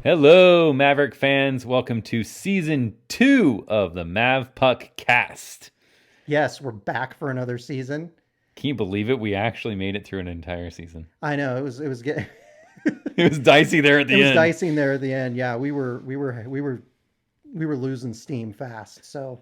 Hello, Maverick fans. Welcome to Season 2 of the Mavpuckcast. Yes, we're back for another season. Can you believe it? We actually made it through an entire season. I know, it was getting It was dicey there at the end. It was dicey there at the end. Yeah, we were losing steam fast. So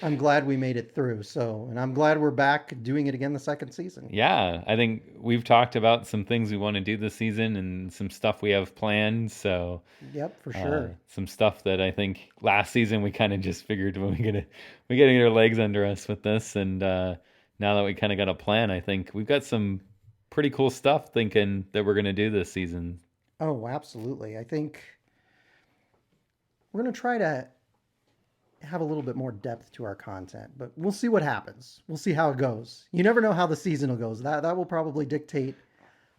I'm glad we made it through. And I'm glad we're back doing it again the second season. Yeah, I think we've talked about some things we want to do this season and some stuff we have planned. So yep, for sure. Some stuff that I think last season we kind of just figured we gotta get our legs under us with this, and now that we kind of got a plan, I think we've got some pretty cool stuff thinking that we're gonna do this season. Oh, absolutely. I think we're going to try to have a little bit more depth to our content, but we'll see what happens. We'll see how it goes. You never know how the season goes. That will probably dictate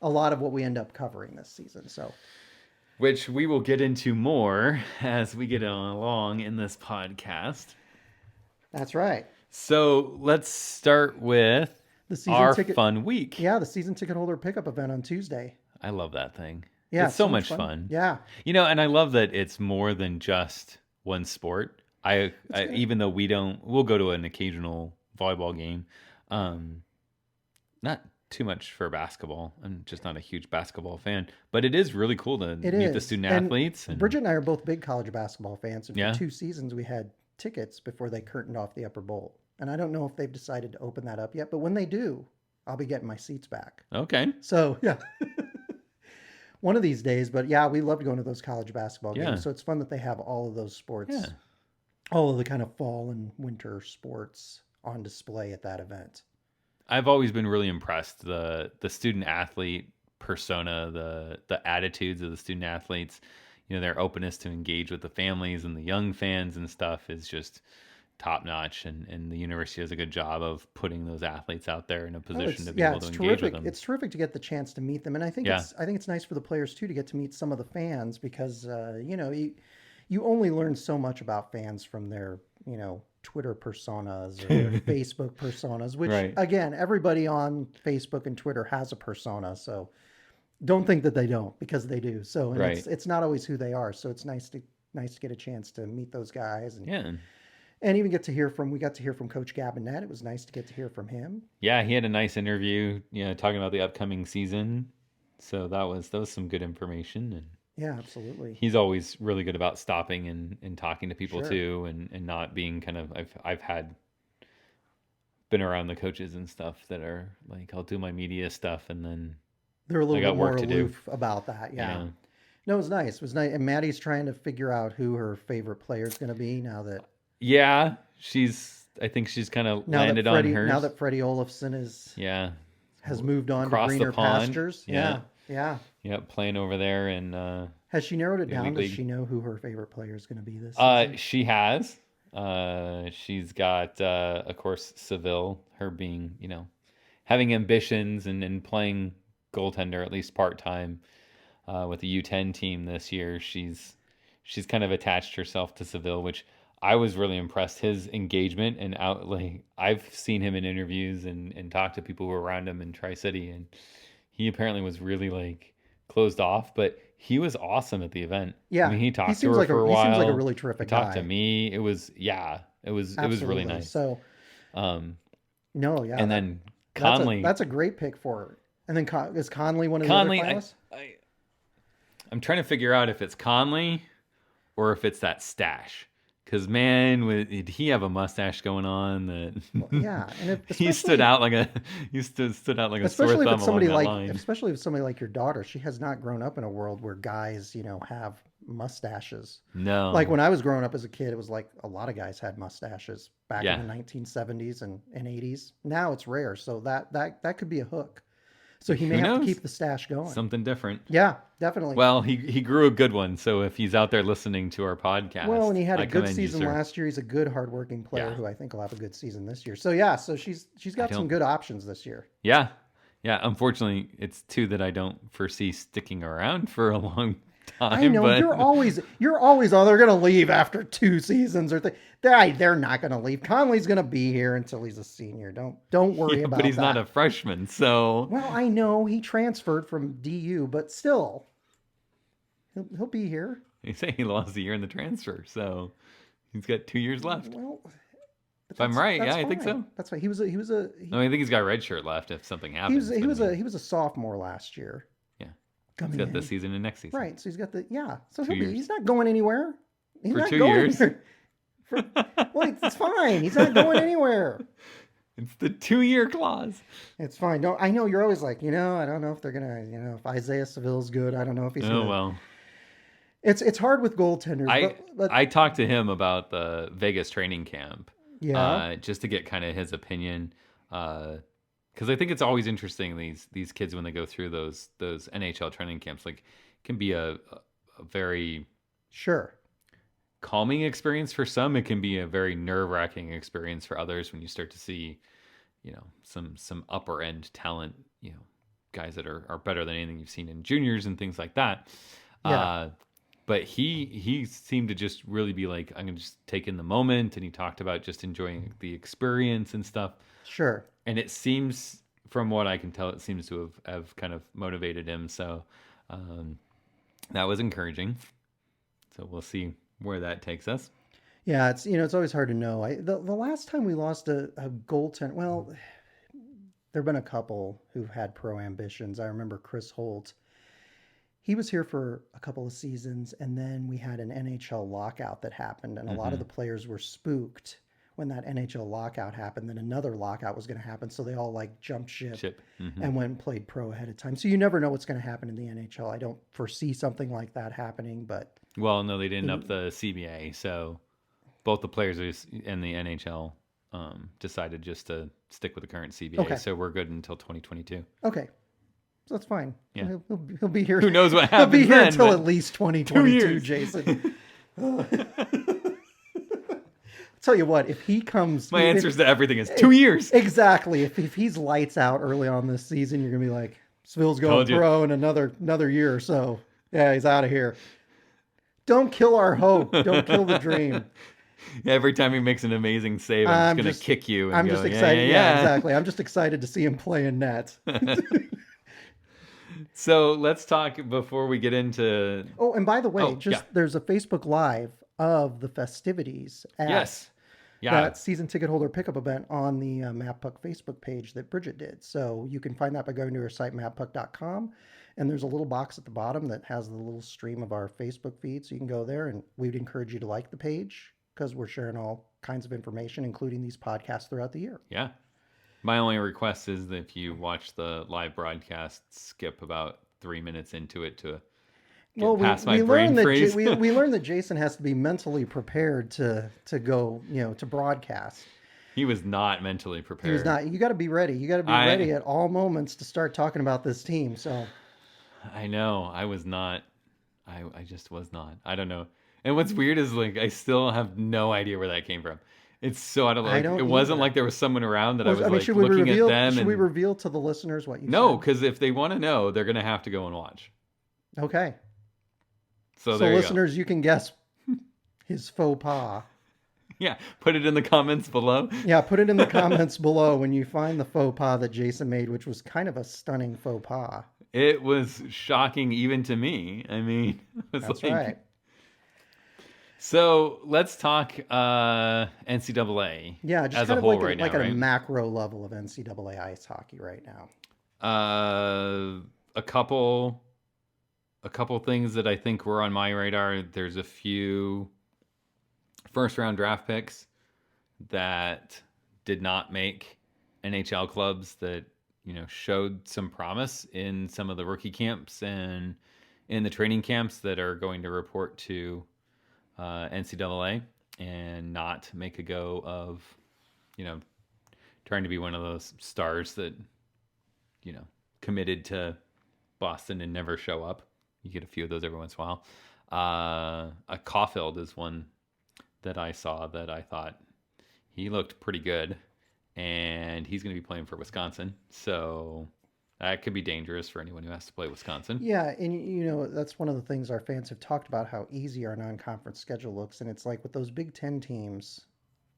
a lot of what we end up covering this season. So, which we will get into more as we get along in this podcast. That's right. So let's start with our fun week. Yeah, the season ticket holder pickup event on Tuesday. I love that thing. Yeah, it's so much fun. Yeah. You know, and I love that it's more than just one sport. I even though we'll go to an occasional volleyball game. Not too much for basketball. I'm just not a huge basketball fan, but it is really cool to meet the student athletes. And Bridget and I are both big college basketball fans. And for 2 seasons we had tickets before they curtained off the upper bowl. And I don't know if they've decided to open that up yet, but when they do, I'll be getting my seats back. Okay. So, yeah. One of these days, but yeah, we loved going to those college basketball games. So it's fun that they have all of those sports, all of the kind of fall and winter sports on display at that event. I've always been really impressed. The student athlete persona, the attitudes of the student athletes, you know, their openness to engage with the families and the young fans and stuff is just top notch, and the university does a good job of putting those athletes out there in a position to be able to engage with them. It's terrific to get the chance to meet them, and I think it's nice for the players too to get to meet some of the fans because you know, you only learn so much about fans from their, you know, Twitter personas or their Facebook personas, which again, everybody on Facebook and Twitter has a persona, so don't think that they don't, because they do. So it's not always who they are. So it's nice to get a chance to meet those guys and even we got to hear from Coach Gabinette. It was nice to get to hear from him. Yeah, he had a nice interview, you know, talking about the upcoming season. So that was some good information. And yeah, absolutely. He's always really good about stopping and talking to people too, and not being kind of, I've been around the coaches and stuff that are like, I'll do my media stuff and then they're a little bit more aloof about that. Yeah. No, it was nice. It was nice. And Maddie's trying to figure out who her favorite player is going to be now that. Yeah, I think she's kind of landed on hers. Now that Freddie Olafson has moved on to greener pastures. Yeah. Playing over there. And has she narrowed it down? Does she know who her favorite player is going to be this season? She has. She's got, of course, Seville, her being, you know, having ambitions and playing goaltender, at least part-time, with the U10 team this year. She's kind of attached herself to Seville, which I was really impressed. His engagement and I've seen him in interviews and talked to people who were around him in Tri-City, and he apparently was really closed off, but he was awesome at the event. Yeah. I mean, he talked to her for a while. He seems like a really terrific guy. He talked to me. It was really nice. So, And then Conley. That's a great pick for her. And then is Conley one of the other finalists? I'm trying to figure out if it's Conley or if it's that stash. Because man, did he have a mustache going on that? And he stood out like a sore thumb along that line. Especially with somebody like your daughter, she has not grown up in a world where guys, you know, have mustaches. No, like when I was growing up as a kid, it was like a lot of guys had mustaches back in the 1970s and 80s. Now it's rare, so that could be a hook. So he may have to keep the stash going. Something different. Yeah, definitely. Well, he grew a good one. So if he's out there listening to our podcast. Well, and he had a good season last year. He's a good, hardworking player who I think will have a good season this year. So she's got some good options this year. Yeah. Yeah. Unfortunately, it's 2 that I don't foresee sticking around for a long time. I know, but you're always, oh, they're going to leave after 2 seasons or they're not going to leave. Conley's going to be here until he's a senior. Don't worry about that. But he's not a freshman, so. Well, I know he transferred from DU, but still, he'll be here. They say he lost a year in the transfer, so he's got 2 years left. Well, if I'm right, yeah, I think so. That's right. I think he's got a red shirt left if something happens. He was a sophomore last year. Yeah, he's got this season and next season. Right, so he's got So he's not going anywhere. He's for not 2 going years. Well, it's fine. He's not going anywhere. It's the 2-year clause. It's fine. No, I know you're always like, I don't know if they're gonna, if Isaiah Seville's good. I don't know if he's. Well. It's hard with goaltenders. But I talked to him about the Vegas training camp. Yeah. Just to get kind of his opinion, because I think it's always interesting these kids when they go through those NHL training camps. Like, it can be a very calming experience for some. It can be a very nerve-wracking experience for others when you start to see, some upper end talent, guys that are better than anything you've seen in juniors and things like that. Yeah. But he seemed to just really be like, I'm going to just take in the moment. And he talked about just enjoying the experience and stuff. Sure. And it seems, from what I can tell, it seems to have kind of motivated him. So that was encouraging. So we'll see where that takes us. Yeah, it's always hard to know. The last time we lost a goaltender, well, there have been a couple who've had pro ambitions. I remember Chris Holt. He was here for a couple of seasons, and then we had an NHL lockout that happened, and a lot of the players were spooked when that NHL lockout happened. Then another lockout was going to happen, so they all jumped ship. And went and played pro ahead of time. So you never know what's going to happen in the NHL. I don't foresee something like that happening, but well, no, they didn't up the CBA, so both the players and the NHL decided just to stick with the current CBA. Okay. So we're good until 2022. Okay. So that's fine. Yeah. He'll be here. Who knows what happens? He'll be here then, until at least 2022, Jason. Tell you what, if he comes, my answers to everything is 2 years. Exactly. If he's lights out early on this season, you're gonna be like, Sville's going pro in another year or so. Yeah, he's out of here. Don't kill our hope. Don't kill the dream. Every time he makes an amazing save, I'm just going to kick you. And I'm just excited. Yeah, exactly. I'm just excited to see him play in net. So let's talk before we get into. Oh, and by the way, there's a Facebook Live of the festivities at that season ticket holder pickup event on the Mavpuck Facebook page that Bridget did. So you can find that by going to her site, mavpuck.com. And there's a little box at the bottom that has the little stream of our Facebook feed. So you can go there, and we'd encourage you to like the page because we're sharing all kinds of information, including these podcasts throughout the year. Yeah. My only request is that if you watch the live broadcast, skip about 3 minutes into it to get past my brain freeze. We learned that Jason has to be mentally prepared to go, to broadcast. He was not mentally prepared. He was not. You got to be ready. You got to be ready at all moments to start talking about this team. So I know. I was not. I just was not. I don't know. And what's weird is I still have no idea where that came from. It's so out of it wasn't like there was someone around that I was looking at them. Should we reveal to the listeners what you said? No, because if they want to know, they're going to have to go and watch. Okay. So listeners, you can guess his faux pas. Yeah, put it in the comments below. Yeah, put it in the comments below when you find the faux pas that Jason made, which was kind of a stunning faux pas. It was shocking even to me. I mean, that's right. So let's talk NCAA. Yeah, just as kind a of whole right now, at a macro level of NCAA ice hockey right now. A couple things that I think were on my radar. There's a few first round draft picks that did not make NHL clubs that showed some promise in some of the rookie camps and in the training camps that are going to report to NCAA and not make a go of, trying to be one of those stars that, committed to Boston and never show up. You get a few of those every once in a while. A Caulfield is one that I saw that I thought he looked pretty good, and he's going to be playing for Wisconsin. So That could be dangerous for anyone who has to play Wisconsin. Yeah, and that's one of the things our fans have talked about, how easy our non-conference schedule looks, and it's like with those Big Ten teams,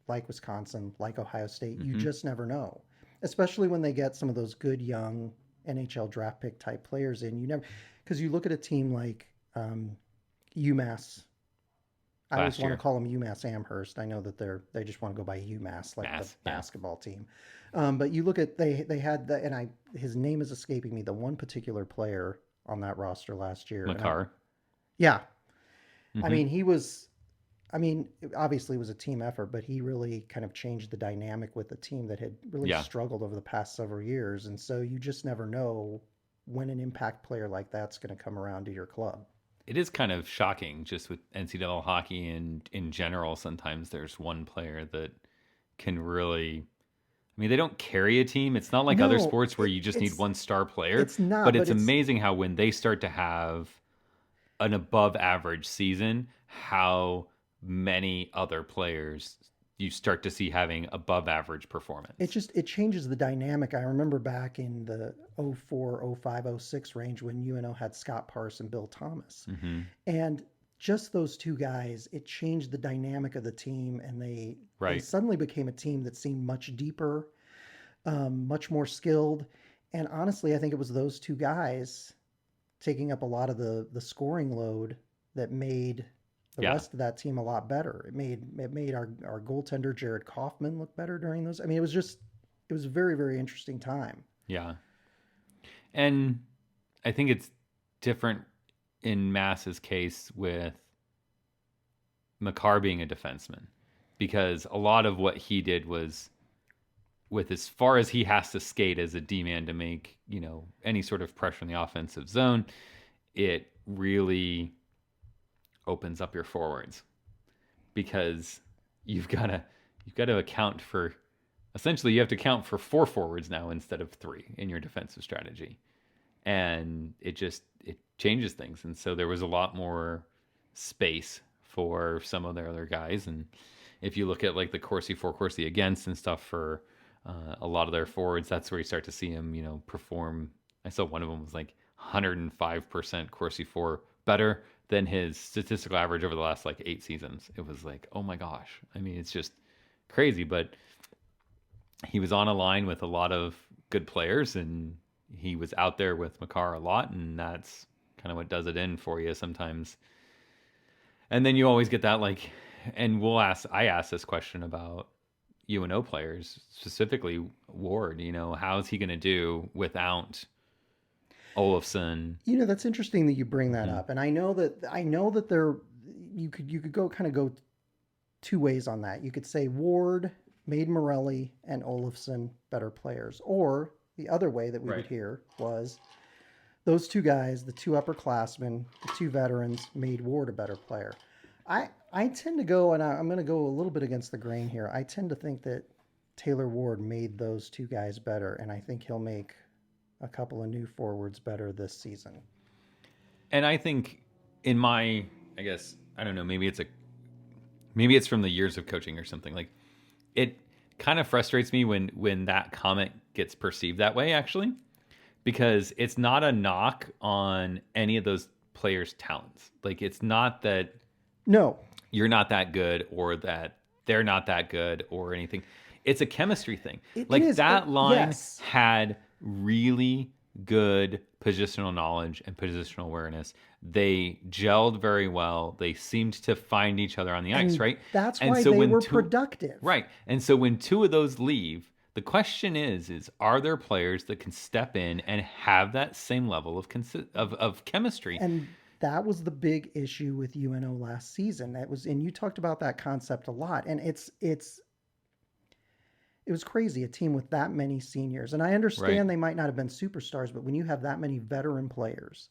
like Wisconsin, like Ohio State, you just never know, especially when they get some of those good young NHL draft pick type players in. You never, because you look at a team like UMass. I always want to call them UMass Amherst. I know that they just want to go by UMass, like the basketball team. But you look at they had his name is escaping me. The one particular player on that roster last year, Makar. Yeah, I mean he was. I mean, obviously it was a team effort, but he really kind of changed the dynamic with the team that had really struggled over the past several years. And so you just never know when an impact player like that's going to come around to your club. It is kind of shocking just with NCAA hockey and in general. Sometimes there's one player that can really, I mean, they don't carry a team. It's not like other sports where you just need one star player. It's not, but it's amazing how when they start to have an above average season, how many other players you start to see having above average performance. It changes the dynamic. I remember back in the 04, 05, 06 range when UNO had Scott Parse and Bill Thomas. And just those two guys, it changed the dynamic of the team, and they suddenly became a team that seemed much deeper, much more skilled. And honestly, I think it was those two guys taking up a lot of the scoring load that made the rest of that team a lot better. It made our goaltender Jared Kaufman look better during those. I mean, it was a very, very interesting time. Yeah. And I think it's different in Mass's case with Makar being a defenseman, because a lot of what he did was, with as far as he has to skate as a D-man to make, any sort of pressure in the offensive zone, it really opens up your forwards, because you've got to account for, essentially you have to account for 4 forwards now instead of 3 in your defensive strategy, and it changes things. And so there was a lot more space for some of their other guys. And if you look at like the Corsi for, Corsi against and stuff for a lot of their forwards, that's where you start to see them perform. I saw one of them was like 105% Corsi for better than his statistical average over the last like 8 seasons. It was like, oh my gosh. I mean, it's just crazy. But he was on a line with a lot of good players, and he was out there with Makar a lot, and that's kind of what does it in for you sometimes. And then you always get that, like, and I asked this question about UNO players, specifically Ward, how's he going to do without Olofsson? That's interesting that you bring that up. And I know that there, you could go 2 ways on that. You could say Ward made Morelli and Olofsson better players, or the other way that we would hear was those 2 guys, the 2 upperclassmen, the 2 veterans, made Ward a better player. I tend to go, and I'm going to go a little bit against the grain here. I tend to think that Taylor Ward made those 2 guys better, and I think he'll make a couple of new forwards better this season. And I think I guess, I don't know, maybe it's from the years of coaching or something. Like, it kind of frustrates me when that comment gets perceived that way, actually, because it's not a knock on any of those players' talents. Like, it's not that you're not that good or that they're not that good or anything. It's a chemistry thing. That line had really good positional knowledge and positional awareness. They gelled very well. They seemed to find each other on the ice, right? That's why they were productive. Right. And so when 2 of those leave, the question is are there players that can step in and have that same level of chemistry? And that was the big issue with UNO last season. And you talked about that concept a lot. And it was crazy, a team with that many seniors. And I understand they might not have been superstars, but when you have that many veteran players,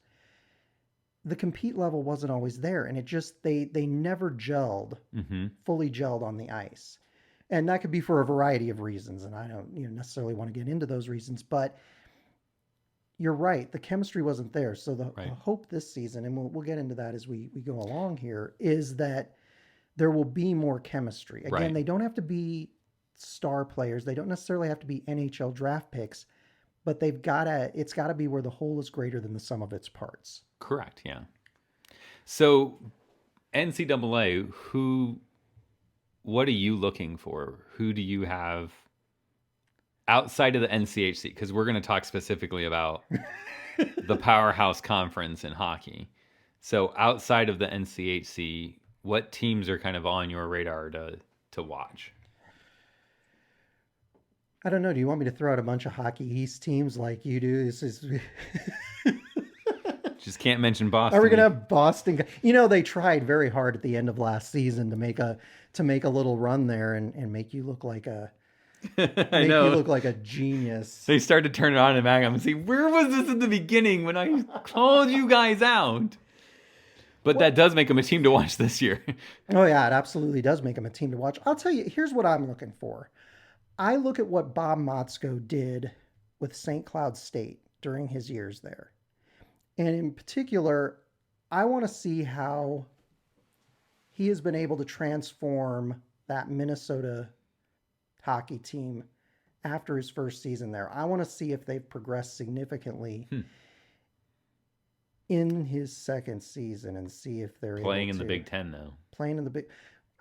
the compete level wasn't always there. And it just, they never gelled, fully gelled on the ice. And that could be for a variety of reasons. And I don't necessarily want to get into those reasons, but you're right. The chemistry wasn't there. So the hope this season, and we'll get into that as we go along here, is that there will be more chemistry. Again, they don't have to be star players. They don't necessarily have to be NHL draft picks, but it's gotta be where the whole is greater than the sum of its parts. Correct. Yeah. So NCAA, what are you looking for? Who do you have outside of the NCHC? Because we're going to talk specifically about the powerhouse conference in hockey. So outside of the NCHC, what teams are kind of on your radar to watch? I don't know. Do you want me to throw out a bunch of Hockey East teams like you do? This is. Just can't mention Boston. Are we gonna have Boston? You know, they tried very hard at the end of last season to make a little run there and make you look like a I know. You look like a genius. They started to turn it on in Magam and say, "Where was this in the beginning when I called you guys out?" But that does make them a team to watch this year. Oh yeah, it absolutely does make them a team to watch. I'll tell you. Here's what I'm looking for. I look at what Bob Motzko did with St. Cloud State during his years there. And in particular, I want to see how he has been able to transform that Minnesota hockey team after his first season there. I want to see if they've progressed significantly in his second season and see if they're playing in the Big Ten now. Playing in the Big.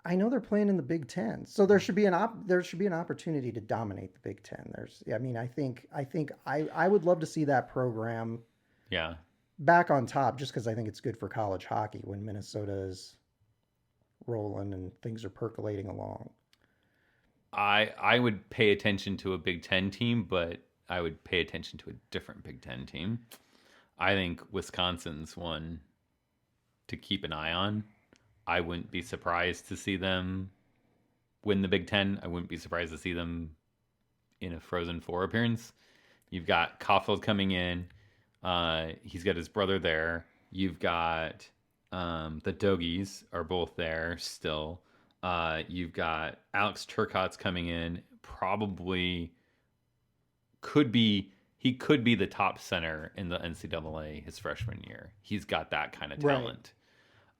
I know they're playing in the Big Ten, so there should be an opportunity to dominate the Big Ten. I would love to see that program. Yeah. Back on top, just because I think it's good for college hockey when Minnesota is rolling and things are percolating along. I would pay attention to a Big Ten team, but I would pay attention to a different Big Ten team. I think Wisconsin's one to keep an eye on. I wouldn't be surprised to see them win the Big Ten. I wouldn't be surprised to see them in a Frozen Four appearance. You've got Caulfield coming in. He's got his brother there. You've got the Dogies are both there still. You've got Alex Turcotte's coming in. Probably he could be the top center in the NCAA his freshman year. He's got that kind of talent.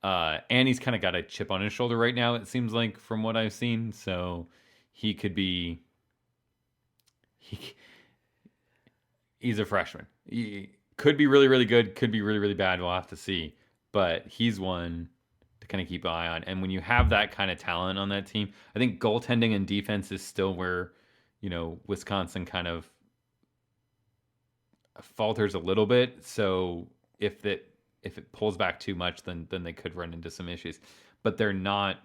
Right. And he's kind of got a chip on his shoulder right now, it seems like, from what I've seen. So he could be... He's a freshman. He could be really, really good. Could be really, really bad. We'll have to see. But he's one to kind of keep an eye on. And when you have that kind of talent on that team, I think goaltending and defense is still where, Wisconsin kind of falters a little bit. So if it pulls back too much, then they could run into some issues. But they're not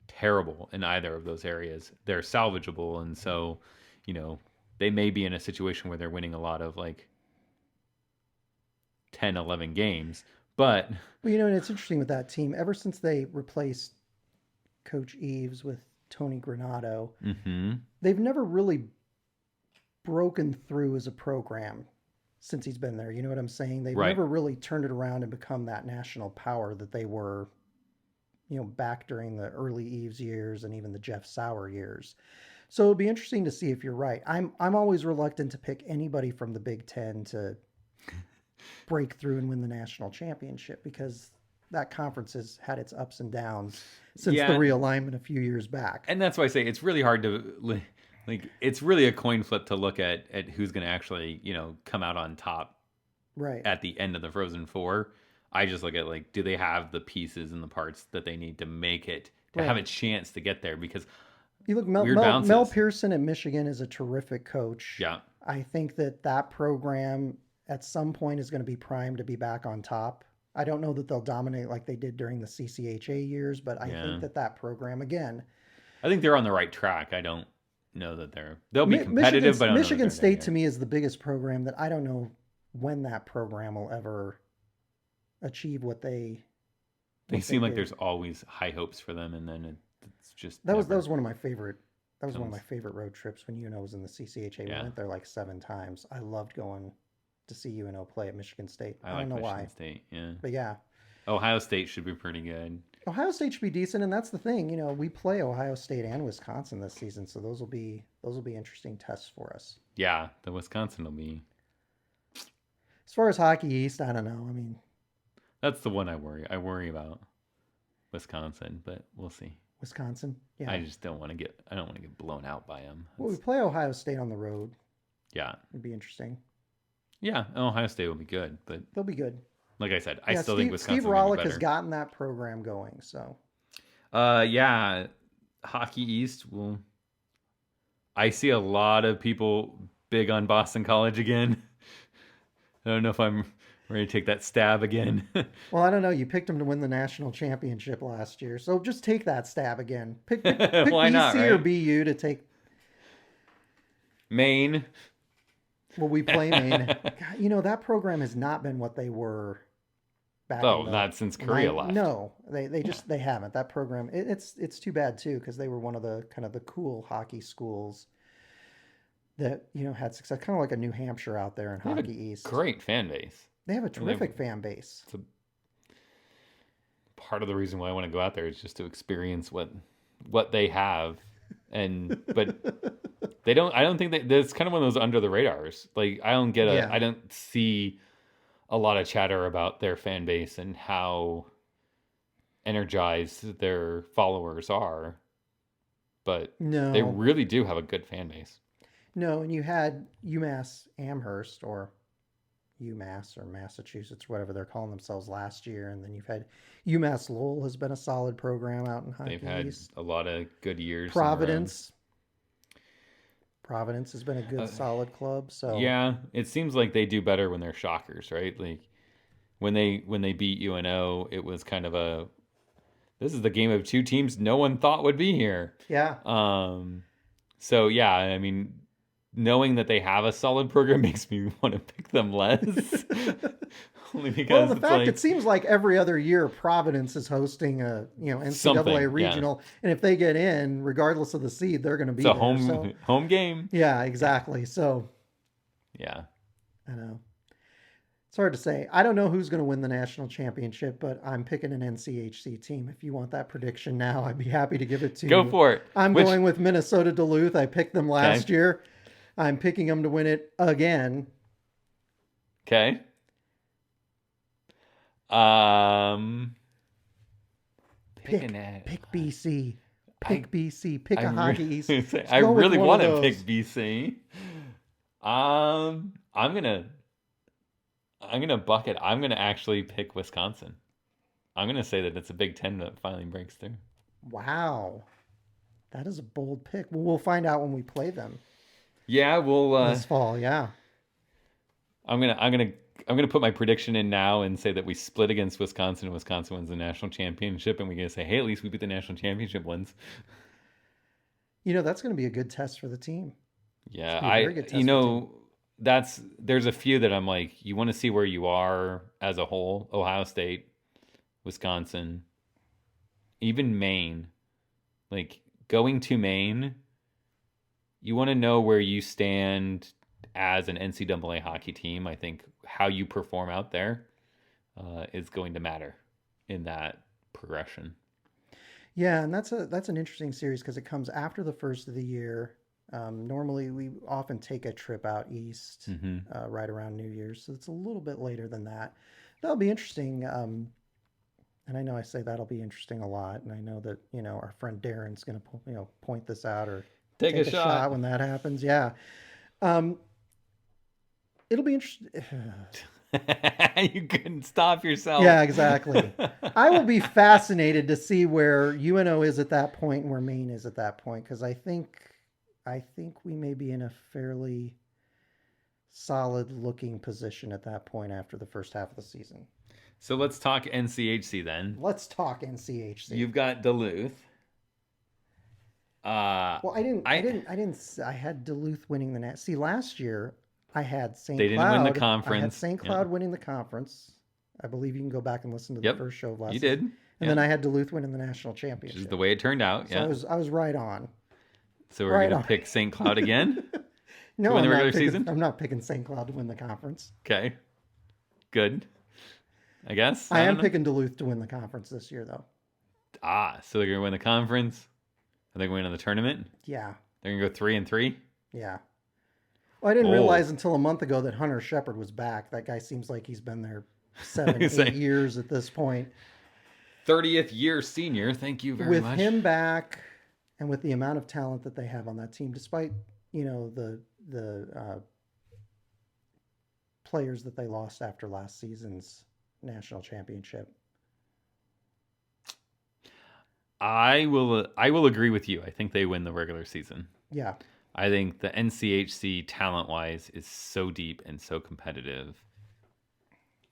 terrible in either of those areas. They're salvageable. And so, they may be in a situation where they're winning a lot of 10, 11 games. But well, and it's interesting with that team. Ever since they replaced Coach Eves with Tony Granato, they've never really broken through as a program since he's been there. You know what I'm saying? They've never really turned it around and become that national power that they were, back during the early Eves years and even the Jeff Sauer years. So it'll be interesting to see if you're right. I'm always reluctant to pick anybody from the Big Ten to break through and win the national championship because that conference has had its ups and downs since the realignment a few years back. And that's why I say it's really hard to it's really a coin flip to look at who's going to actually, come out on top at the end of the Frozen Four. I just look at do they have the pieces and the parts that they need to make it to have a chance to get there? Because you look, Mel Pearson at Michigan is a terrific coach. Yeah. I think that program at some point is going to be primed to be back on top. I don't know that they'll dominate like they did during the CCHA years, but I think that program, again... I think they're on the right track. I don't know that they'll be competitive, but Michigan State to me is the biggest program that I don't know when that program will ever achieve what they seem like there's always high hopes for them, and then it's just... That was one of my favorite... That was one of my favorite road trips when UNO was in the CCHA. We went there 7 times. I loved going to see UNO play at Michigan State. I don't know why. Michigan State, yeah. But yeah. Ohio State should be pretty good. Ohio State should be decent, and that's the thing. We play Ohio State and Wisconsin this season, so those will be interesting tests for us. Yeah, the Wisconsin will be. As far as Hockey East, I don't know. I mean, that's the one I worry. I worry about Wisconsin, but we'll see. Wisconsin, yeah. I just don't want to get blown out by them. Well, we play Ohio State on the road. Yeah, it'd be interesting. Yeah, Ohio State will be good, but They'll be good. like I said, I Yeah, still think Steve Wisconsin's going to be Rollick has better. gotten that program going. So, Yeah, Hockey East will. I see a lot of people big on Boston College again. I don't know if I'm ready to take that stab again. well, I don't know. You picked them to win the national championship last year, so just take that stab again. Pick Why not, BC or right? BU to take. Maine. Well, we play Maine. God, that program has not been what they were back in the Not since Korea left. No, they haven't. That program it's too bad too because they were one of the kind of the cool hockey schools that had success, kind of like a New Hampshire out there in Hockey East. Great fan base. They have a terrific fan base. It's part of the reason why I want to go out there is just to experience what they have, but they don't. I don't think that's kind of one of those under the radars. Like I don't get I don't see a lot of chatter about their fan base and how energized their followers are, but they really do have a good fan base. No, and you had UMass Amherst or UMass or Massachusetts, whatever they're calling themselves last year, and then you've had UMass Lowell has been a solid program out in Hockey East. They've had a lot of good years. Providence has been a good solid club. So yeah, it seems like they do better when they're shockers, right? Like when they beat UNO, it was kind of this is the game of two teams no one thought would be here. Yeah. So yeah, I mean, knowing that they have a solid program makes me want to pick them less. Only because it seems like every other year Providence is hosting a NCAA regional, and if they get in, regardless of the seed, they're going to be there. Home game. Yeah, exactly. So yeah, I know it's hard to say. I don't know who's going to win the national championship, but I'm picking an NCHC team. If you want that prediction now, I'd be happy to give it to you. Go for it. I'm going with Minnesota Duluth. I picked them last year. I'm picking them to win it again. Okay. Pick BC. Pick BC. Pick a Hockey East. I really want to pick BC. I'm gonna bucket. I'm gonna actually pick Wisconsin. I'm gonna say that it's a Big Ten that finally breaks through. Wow, that is a bold pick. Well, we'll find out when we play them. Yeah, we'll this fall. Yeah, I'm gonna put my prediction in now and say that we split against Wisconsin and Wisconsin wins the national championship, and we're gonna say, hey, at least we beat the national championship ones. That's gonna be a good test for the team. Yeah, there's a few that I'm like, you want to see where you are as a whole. Ohio State, Wisconsin, even Maine. Like going to Maine, you want to know where you stand as an NCAA hockey team. I think how you perform out there is going to matter in that progression. Yeah, and that's an interesting series because it comes after the first of the year. Normally, we often take a trip out east right around New Year's, so it's a little bit later than that. That'll be interesting. And I know I say that'll be interesting a lot, and I know that our friend Darren's going to point this out or take a shot when that happens. Yeah, it'll be interesting. You couldn't stop yourself. Yeah, exactly. I will be fascinated to see where UNO is at that point and where Maine is at that point, because I think we may be in a fairly solid looking position at that point after the first half of the season. So let's talk NCHC then. Let's talk NCHC. You've got Duluth. Well, I had Duluth winning the net. See, last year I had St. Cloud. They didn't win the conference. I had St. Cloud winning the conference. I believe you can go back and listen to the first show of last season. You did. And then I had Duluth winning the national championship. Which is the way it turned out. So I was right on. So we're going to pick St. Cloud again? No, to win the regular season? I'm not picking St. Cloud to win the conference. Okay. Good. I guess. I am picking Duluth to win the conference this year, though. So they're going to win the conference? Are they going to win the tournament? Yeah. They're going to go 3-3? Yeah. Well, I didn't realize until a month ago that Hunter Shepard was back. That guy seems like he's been there 7-8 years at this point. 30th year senior. Thank you very much. With him back and with the amount of talent that they have on that team, despite, the players that they lost after last season's national championship. I will agree with you. I think they win the regular season. Yeah. I think the NCHC talent-wise is so deep and so competitive.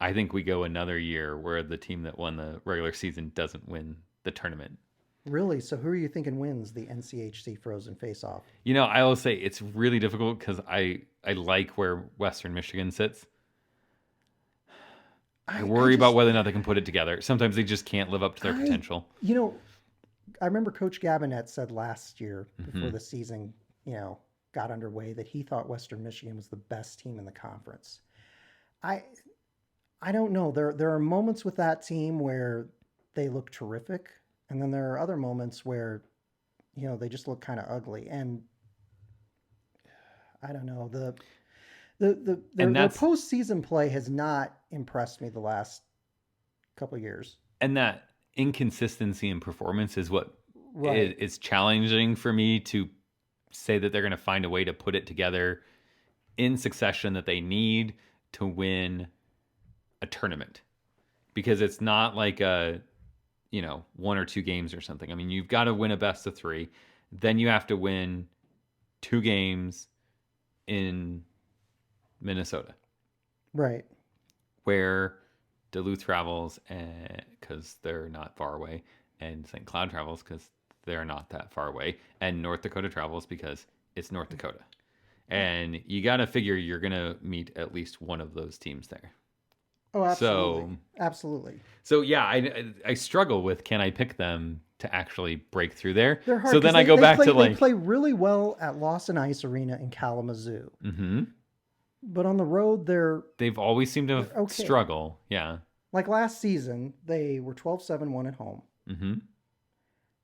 I think we go another year where the team that won the regular season doesn't win the tournament. Really? So who are you thinking wins the NCHC Frozen Face-Off? I will say it's really difficult because I like where Western Michigan sits. I worry about whether or not they can put it together. Sometimes they just can't live up to their potential. I remember Coach Gabinet said last year before the season, got underway that he thought Western Michigan was the best team in the conference. I don't know. There are moments with that team where they look terrific, and then there are other moments where, they just look kind of ugly. And I don't know. Their postseason play has not impressed me the last couple of years. And that inconsistency in performance is what is challenging for me to say that they're going to find a way to put it together in succession that they need to win a tournament. Because it's not like a, 1 or 2 games or something. I mean, you've got to win a best of 3. Then you have to win 2 games in Minnesota. Right. Where Duluth travels because they're not far away, and St. Cloud travels because they're not that far away, and North Dakota travels because it's North Dakota. And you got to figure you're going to meet at least one of those teams there. Oh, absolutely. Absolutely. So, yeah, I struggle with, can I pick them to actually break through there? They're hard, so then I go back to They play really well at Lawson Ice Arena in Kalamazoo. Mm-hmm. But on the road, they've always seemed to struggle. Yeah. Like last season, they were 12-7-1 at home. Mm-hmm.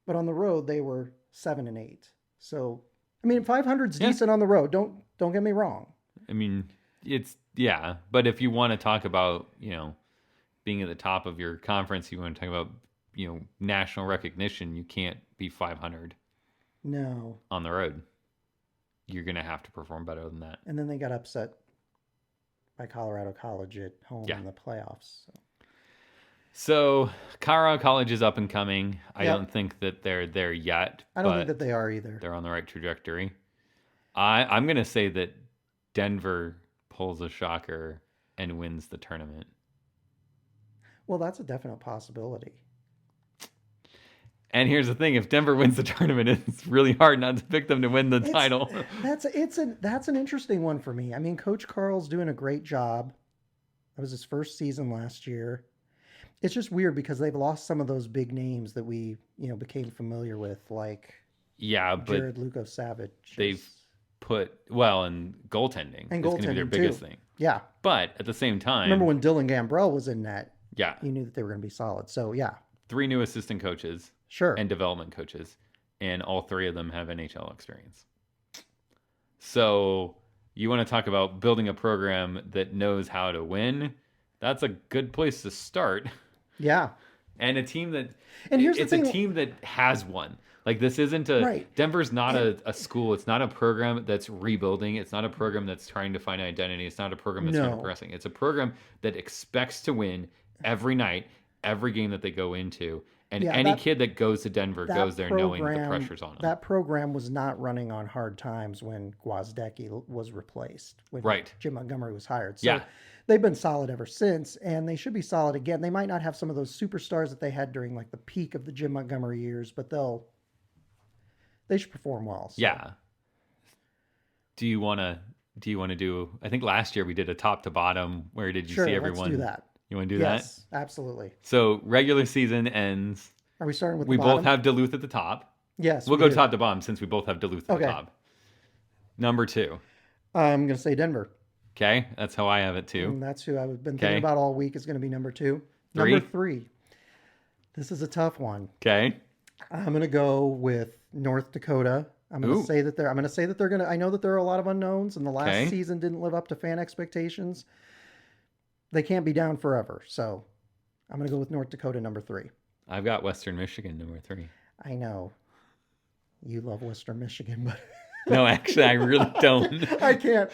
But on the road, they were 7-8. So, I mean, 500's decent on the road. Don't get me wrong. I mean, but if you want to talk about, being at the top of your conference, you want to talk about, national recognition, you can't be 500. No. On the road. You're going to have to perform better than that. And then they got upset by Colorado College at home in the playoffs. So Colorado College is up and coming. I don't think that they're there yet. I don't think that they are either. They're on the right trajectory. I'm going to say that Denver pulls a shocker and wins the tournament. Well, that's a definite possibility. And here's the thing: if Denver wins the tournament, it's really hard not to pick them to win the title. That's an interesting one for me. I mean, Coach Carl's doing a great job. That was his first season last year. It's just weird because they've lost some of those big names that we became familiar with, like Jared Luko-Savage. They've put in goaltending. And it's going to be their biggest thing. Yeah, but at the same time, remember when Dylan Gambrell was in net? Yeah, you knew that they were going to be solid. So 3 new assistant coaches. Sure. And development coaches. And all 3 of them have NHL experience. So you want to talk about building a program that knows how to win? That's a good place to start. Yeah. And a team that... And here's it's the thing. a team that has won. Like, this isn't a... Right. Denver's not a school. It's not a program that's rebuilding. It's not a program that's trying to find identity. It's not a program that's progressing. It's a program that expects to win every night, every game that they go into. And any kid that goes to Denver goes there knowing the pressure's on them. That program was not running on hard times when Gwozdecki was replaced, when Jim Montgomery was hired. So they've been solid ever since, and they should be solid again. They might not have some of those superstars that they had during like the peak of the Jim Montgomery years, but they should perform well. So. Yeah. Do you want to do? I think last year we did a top to bottom. Where did you see everyone? Let's do that. You want to do that? Yes, absolutely. So regular season ends. Are we starting with we the bottom? both have Duluth at the top. Yes. We'll go top to bottom since we both have Duluth at the top. Number 2. I'm going to say Denver. Okay. That's how I have it too. And that's who I've been thinking about all week is going to be number 2. 3? Number 3. This is a tough one. Okay. I'm going to go with North Dakota. I'm going to say that they're going to, I know that there are a lot of unknowns and the last season didn't live up to fan expectations. They can't be down forever. So I'm going to go with North Dakota number 3. I've got Western Michigan number 3. I know you love Western Michigan, but No, actually, I really don't. I can't.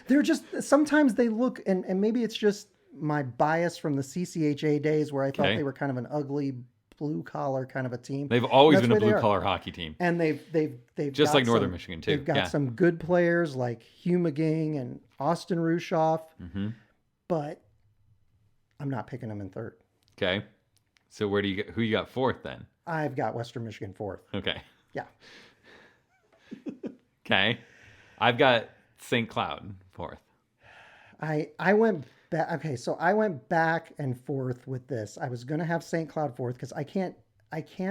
They're just sometimes they look, and maybe it's just my bias from the CCHA days where I thought Okay. they were kind of an ugly blue collar kind of a team. They've always That's been a where they blue are. collar hockey team. And they've Just got like Northern some- Michigan, too. They've got Yeah. some good players like Hugh McGing and Austin Rushoff, but I'm not picking them in third. Okay. So who you got fourth then? I've got Western Michigan fourth. Okay. Yeah. Okay. I've got St. Cloud fourth. I went back. Okay, so I went back and forth with this. I was gonna have St. Cloud fourth because I can't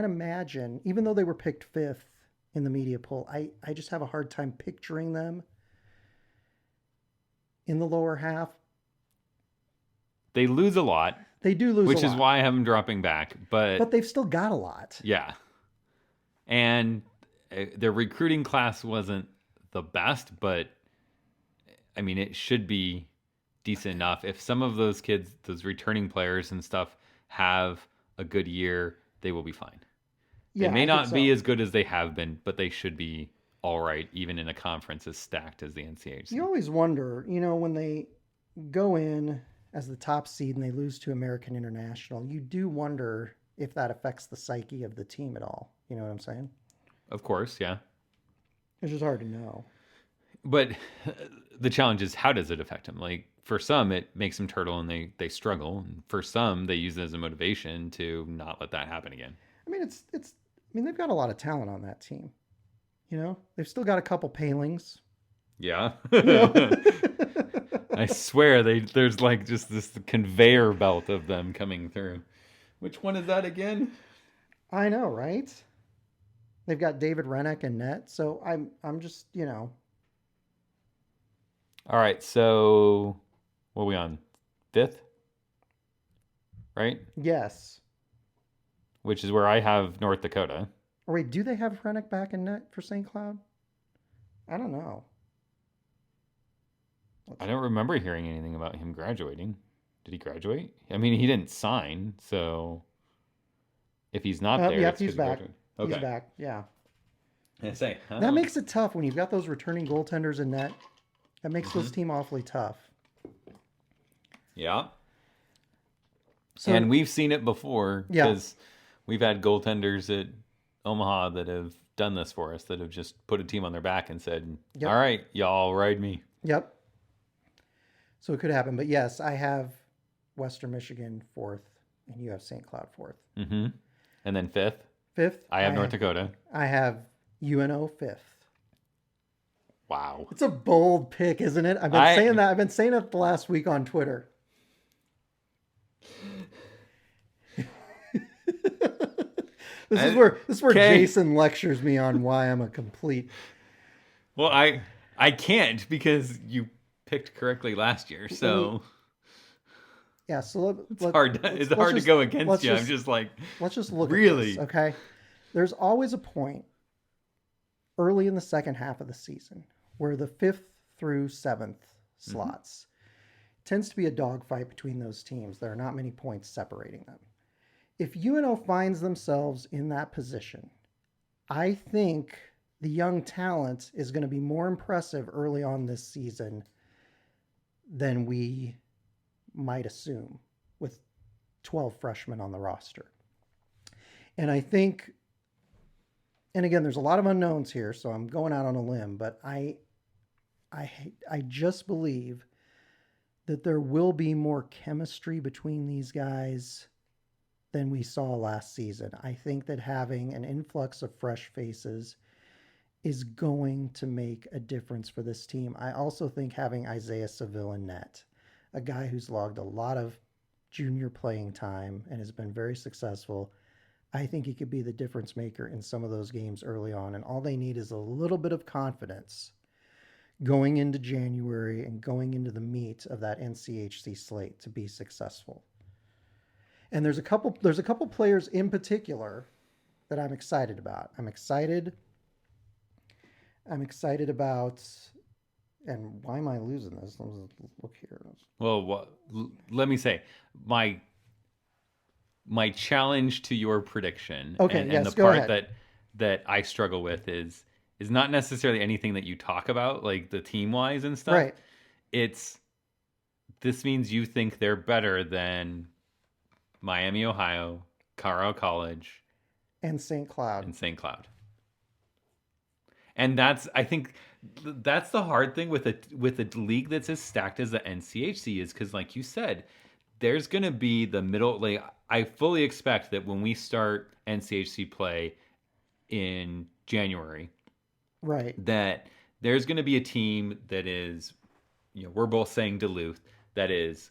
imagine, even though they were picked fifth in the media poll, I just have a hard time picturing them in the lower half. They lose a lot. They do lose, which a is lot, why I have them dropping back. but they've still got a lot. Yeah. And their recruiting class wasn't the best, but I mean, it should be decent enough. If some of those kids, those returning players and stuff, have a good year, they will be fine. Yeah, they may I not think be so. as good as they have been, but they should be all right, even in a conference as stacked as the NCAA. You always wonder, when they go in as the top seed and they lose to American International, you do wonder if that affects the psyche of the team at all. You know what I'm saying? Of course, yeah. It's just hard to know. But the challenge is, how does it affect them? Like, for some, it makes them turtle and they struggle. And for some, they use it as a motivation to not let that happen again. I mean, they've got a lot of talent on that team. They've still got a couple palings. Yeah. I swear there's like just this conveyor belt of them coming through. Which one is that again? I know, right? They've got David Rennick and net. So I'm just, All right, so what are we on? Fifth? Right? Yes. Which is where I have North Dakota. Or wait, do they have Rennick back in net for St. Cloud? I don't know. I don't remember hearing anything about him graduating. Did he graduate? I mean, he didn't sign, so if he's not there, yep, it's he's 'cause he back. graduated. Okay. He's back, yeah. I say, That makes it tough when you've got those returning goaltenders in net. That makes those team awfully tough. Yeah. So, And we've seen it before Yeah. because we've had goaltenders at Omaha that have done this for us, that have just put a team on their back and said, Yep. all right, y'all ride me. Yep. So it could happen. But yes, I have Western Michigan fourth, and you have St. Cloud fourth. Mm-hmm. And then fifth, Fifth, I have North Dakota. I have UNO fifth. Wow. It's a bold pick, isn't it? I've been saying that. I've been saying it the last week on Twitter. This is where Okay. Jason lectures me on why I'm a complete. Well, I can't because you picked correctly last year, so Yeah, so it's hard to go against you. I'm just like, let's just look really? at this, okay? There's always a point early in the second half of the season where the 5th through 7th slots tends to be a dogfight between those teams. There are not many points separating them. If UNO finds themselves in that position, I think the young talent is going to be more impressive early on this season than we might assume with 12 freshmen on the roster. And I think, and again, there's a lot of unknowns here, so I'm going out on a limb, but I just believe that there will be more chemistry between these guys than we saw last season. I think that having an influx of fresh faces is going to make a difference for this team. I also think having Isaiah Seville in net, a guy who's logged a lot of junior playing time and has been very successful, I think he could be the difference maker in some of those games early on. And all they need is a little bit of confidence going into January and going into the meat of that NCHC slate to be successful. And there's a couple players in particular that I'm excited about. I'm excited about, and why am I losing this? Let me look here. well, let me say my challenge to your prediction, Okay, and yes, the go part ahead. that I struggle with is is not necessarily anything that you talk about, like the team wise and stuff. Right. This means you think they're better than Miami, Ohio, Carlisle College, and St. Cloud. And I think that's the hard thing with a league that's as stacked as the NCHC is, because like you said, there's going to be the middle. Like I fully expect that when we start NCHC play in January, right, that there's going to be a team that is, we're both saying Duluth, that is,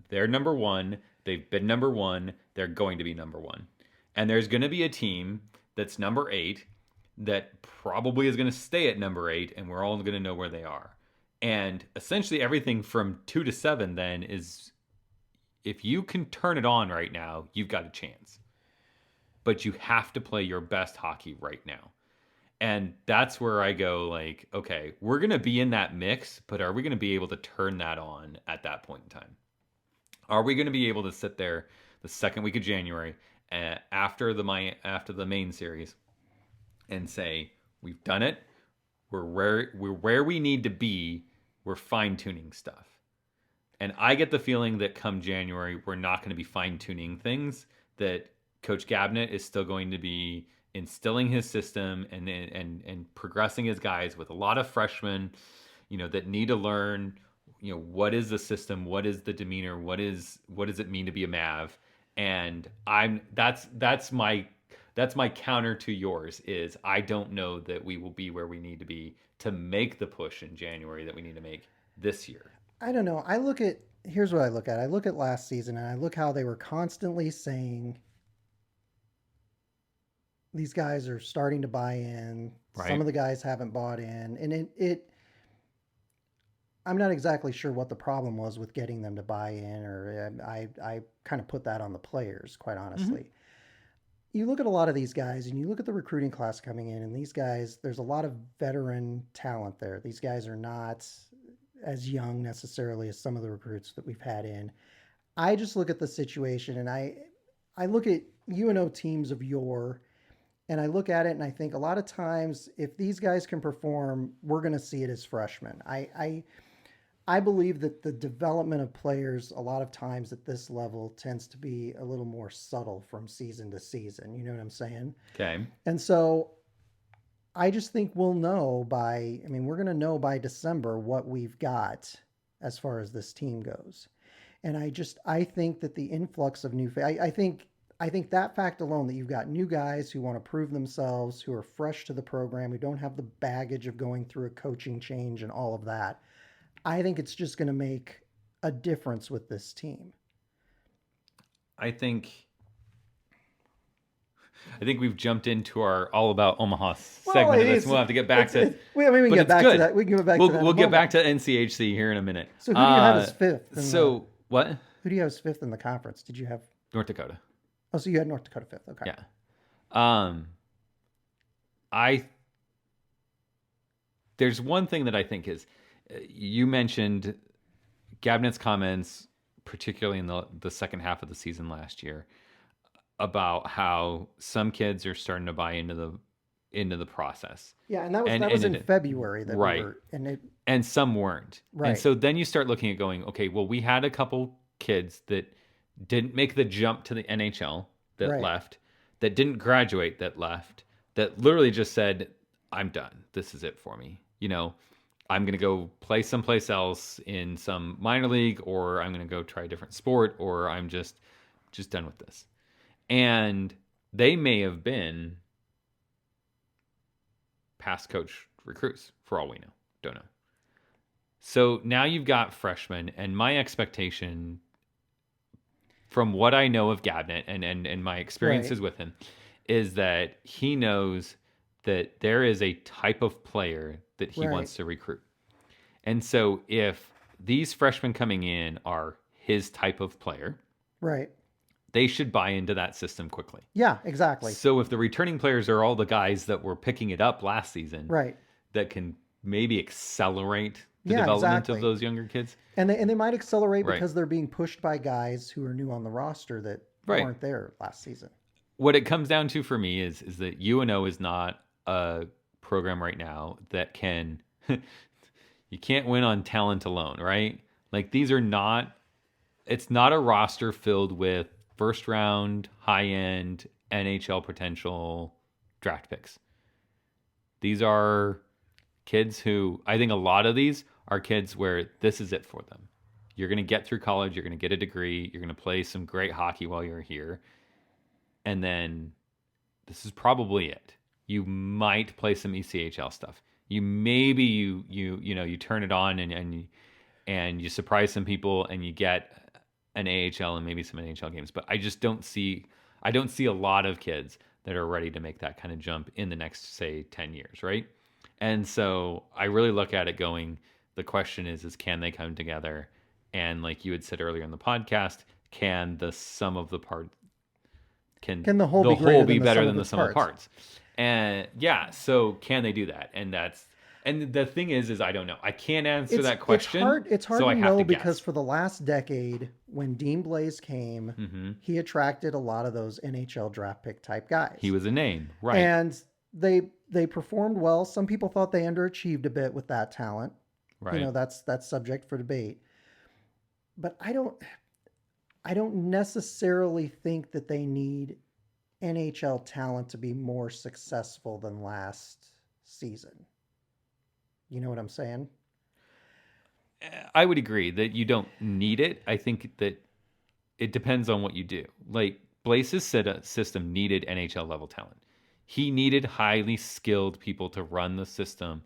they're number one. They've been number one. They're going to be number one. And there's going to be a team that's number 8 that probably is going to stay at number 8, and we're all going to know where they are. And essentially everything from 2 to 7 then is, if you can turn it on right now, you've got a chance. But you have to play your best hockey right now. And that's where I go like, okay, we're going to be in that mix, but are we going to be able to turn that on at that point in time? Are we going to be able to sit there the second week of January after the main series and say, we've done it, we're where we need to be, we're fine-tuning stuff? And I get the feeling that come January, we're not going to be fine-tuning things, that Coach Gabnett is still going to be instilling his system and progressing his guys with a lot of freshmen, that need to learn, what is the system, what is the demeanor, what does it mean to be a Mav? And that's my counter to yours is I don't know that we will be where we need to be to make the push in January that we need to make this year. I don't know. Here's what I look at. I look at last season and I look how they were constantly saying these guys are starting to buy in. Right. Some of the guys haven't bought in. And I'm not exactly sure what the problem was with getting them to buy in, or I kind of put that on the players, quite honestly. Mm-hmm. You look at a lot of these guys and you look at the recruiting class coming in, and these guys, there's a lot of veteran talent there. These guys are not as young necessarily as some of the recruits that we've had in. I just look at the situation and I look at UNO teams of yore, and I look at it and I think a lot of times if these guys can perform, we're going to see it as freshmen. I believe that the development of players a lot of times at this level tends to be a little more subtle from season to season. You know what I'm saying? Okay. And so I just think we're going to know by December what we've got as far as this team goes. And I think that the influx of I think that fact alone, that you've got new guys who want to prove themselves, who are fresh to the program, who don't have the baggage of going through a coaching change and all of that, I think it's just going to make a difference with this team. I think we've jumped into our all about Omaha segment of this. We'll have to get back to. We can get back to that. We can get back to that. We'll get back to NCHC here in a minute. So who do you have as fifth? What? Who do you have as fifth in the conference? Did you have North Dakota? Oh, so you had North Dakota fifth. Okay. Yeah. There's one thing that I think is, you mentioned Gabnett's comments, particularly in the second half of the season last year, about how some kids are starting to buy into the process. Yeah, and that was in February that right. And some weren't. Right. And so then you start looking at going, okay, well, we had a couple kids that didn't make the jump to the NHL that right. left, that didn't graduate that left, that literally just said, I'm done. This is it for me. I'm going to go play someplace else in some minor league, or I'm going to go try a different sport, or I'm just done with this. And they may have been past coach recruits for all we know. Don't know. So now you've got freshmen, and my expectation from what I know of Gabnett and my experiences right. with him is that he knows that there is a type of player that he right. wants to recruit. And so if these freshmen coming in are his type of player, right, they should buy into that system quickly. Yeah, exactly. So if the returning players are all the guys that were picking it up last season, right, that can maybe accelerate the development of those younger kids. And they might accelerate right. because they're being pushed by guys who are new on the roster that right. weren't there last season. What it comes down to for me is that UNO is not a program right now that can. You can't win on talent alone, right? Like these are not. It's not a roster filled with first round, high end NHL potential draft picks. These are kids who I think a lot of these are kids where this is it for them. You're going to get through college, you're going to get a degree, you're going to play some great hockey while you're here. And then this is probably it. You might play some ECHL stuff. You maybe you turn it on and you surprise some people and you get an AHL and maybe some NHL games. But I just don't see a lot of kids that are ready to make that kind of jump in the next, say, 10 years, right? And so I really look at it going, the question is can they come together? And like you had said earlier in the podcast, can the sum of the parts, can the whole be better than the sum of the parts? And yeah, so can they do that? And the thing is I don't know. I can't answer that question. It's hard to know because for the last decade, when Dean Blaze came, he attracted a lot of those NHL draft pick type guys. He was a name, right? And they performed well. Some people thought they underachieved a bit with that talent. Right. You know, that's subject for debate. But I don't necessarily think that they need NHL talent to be more successful than last season. You know what I'm saying? I would agree that you don't need it. I think that it depends on what you do. Like Blaze's system needed NHL level talent. He needed highly skilled people to run the system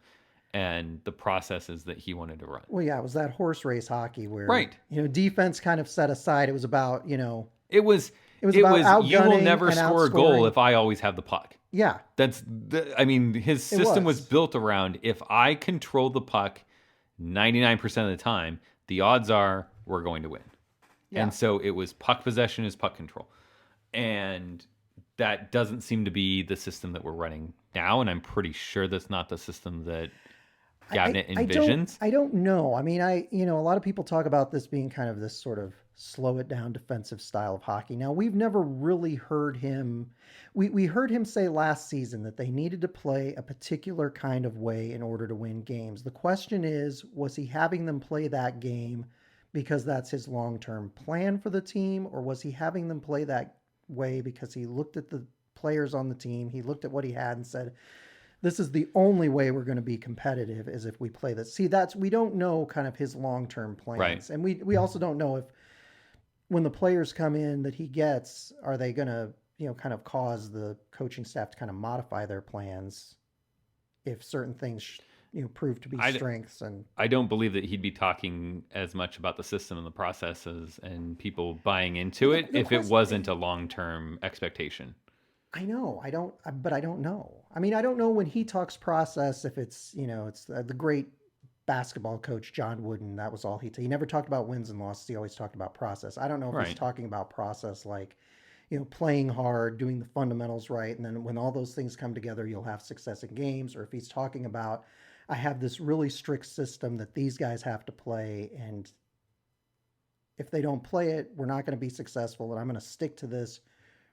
and the processes that he wanted to run. Well, yeah, it was that horse race hockey where, right, defense kind of set aside. It was about, it was about you will never score a goal if I always have the puck. Yeah. His system was built around, if I control the puck 99% of the time, the odds are we're going to win. Yeah. And so it was puck possession is puck control. And that doesn't seem to be the system that we're running now. And I'm pretty sure that's not the system that Gabinet envisions. I don't know. I mean, a lot of people talk about this being kind of this sort of slow it down defensive style of hockey. Now, we've never really heard him. We heard him say last season that they needed to play a particular kind of way in order to win games. The question is, was he having them play that game because that's his long-term plan for the team, or was he having them play that way because he looked at the players on the team, he looked at what he had and said, this is the only way we're going to be competitive is if we play this. See, we don't know kind of his long-term plans. Right. And we also don't know if when the players come in that he gets, are they going to, kind of cause the coaching staff to kind of modify their plans if certain things, prove to be strengths. And I don't believe that he'd be talking as much about the system and the processes and people buying into it if it wasn't a long-term expectation. I know. But I don't know. I mean, I don't know when he talks process, if it's, it's the great basketball coach, John Wooden. That was all he never talked about wins and losses. He always talked about process. I don't know if he's talking about process like, playing hard, doing the fundamentals right. And then when all those things come together, you'll have success in games. Or if he's talking about, I have this really strict system that these guys have to play. And if they don't play it, we're not going to be successful. And I'm going to stick to this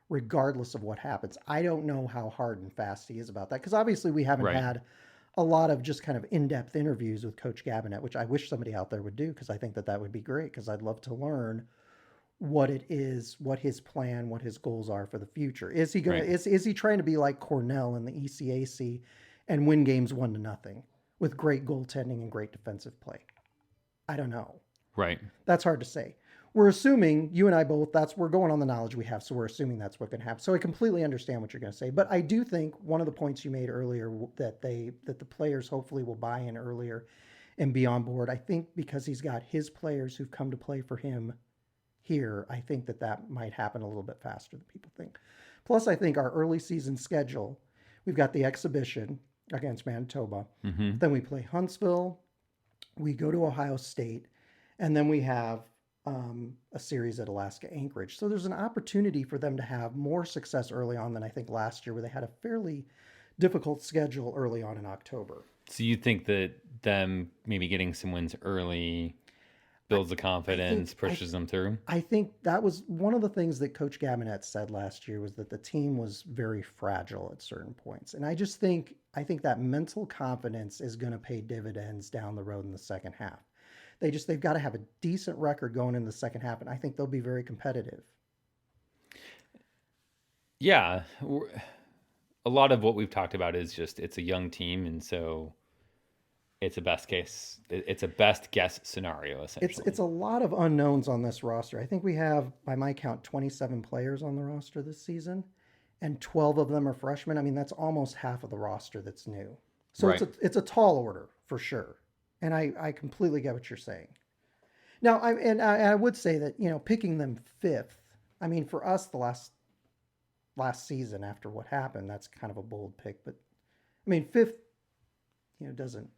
regardless of what happens. I don't know how hard and fast he is about that. Because obviously we haven't had a lot of just kind of in-depth interviews with Coach Gabinet, which I wish somebody out there would do, because I think that would be great, because I'd love to learn what it is, what his plan, what his goals are for the future. Is he going to, is he trying to be like Cornell in the ECAC and win games 1-0 with great goaltending and great defensive play? I don't know. Right. That's hard to say. We're assuming, you and I both, we're going on the knowledge we have, so we're assuming that's what's going to happen. So I completely understand what you're going to say. But I do think one of the points you made earlier, that the players hopefully will buy in earlier and be on board. I think because he's got his players who've come to play for him here, I think that might happen a little bit faster than people think. Plus, I think our early season schedule, we've got the exhibition against Manitoba. Mm-hmm. Then we play Huntsville. We go to Ohio State. And then we have a series at Alaska Anchorage. So there's an opportunity for them to have more success early on than I think last year, where they had a fairly difficult schedule early on in October. So you think that them maybe getting some wins early builds the confidence, pushes them through? I think that was one of the things that Coach Gabinet said last year, was that the team was very fragile at certain points. And I just think I think that mental confidence is going to pay dividends down the road in the second half. They've got to have a decent record going in the second half, and I think they'll be very competitive. Yeah, a lot of what we've talked about is just it's a young team, and so it's a best guess scenario essentially. It's a lot of unknowns on this roster. I think we have, by my count, 27 players on the roster this season, and 12 of them are freshmen. I mean, that's almost half of the roster that's new. So right. It's a tall order for sure, and I completely get what you're saying. Now, I would say that, you know, picking them fifth. I mean, for us, the last season after what happened, that's kind of a bold pick. But I mean, fifth, you know, doesn't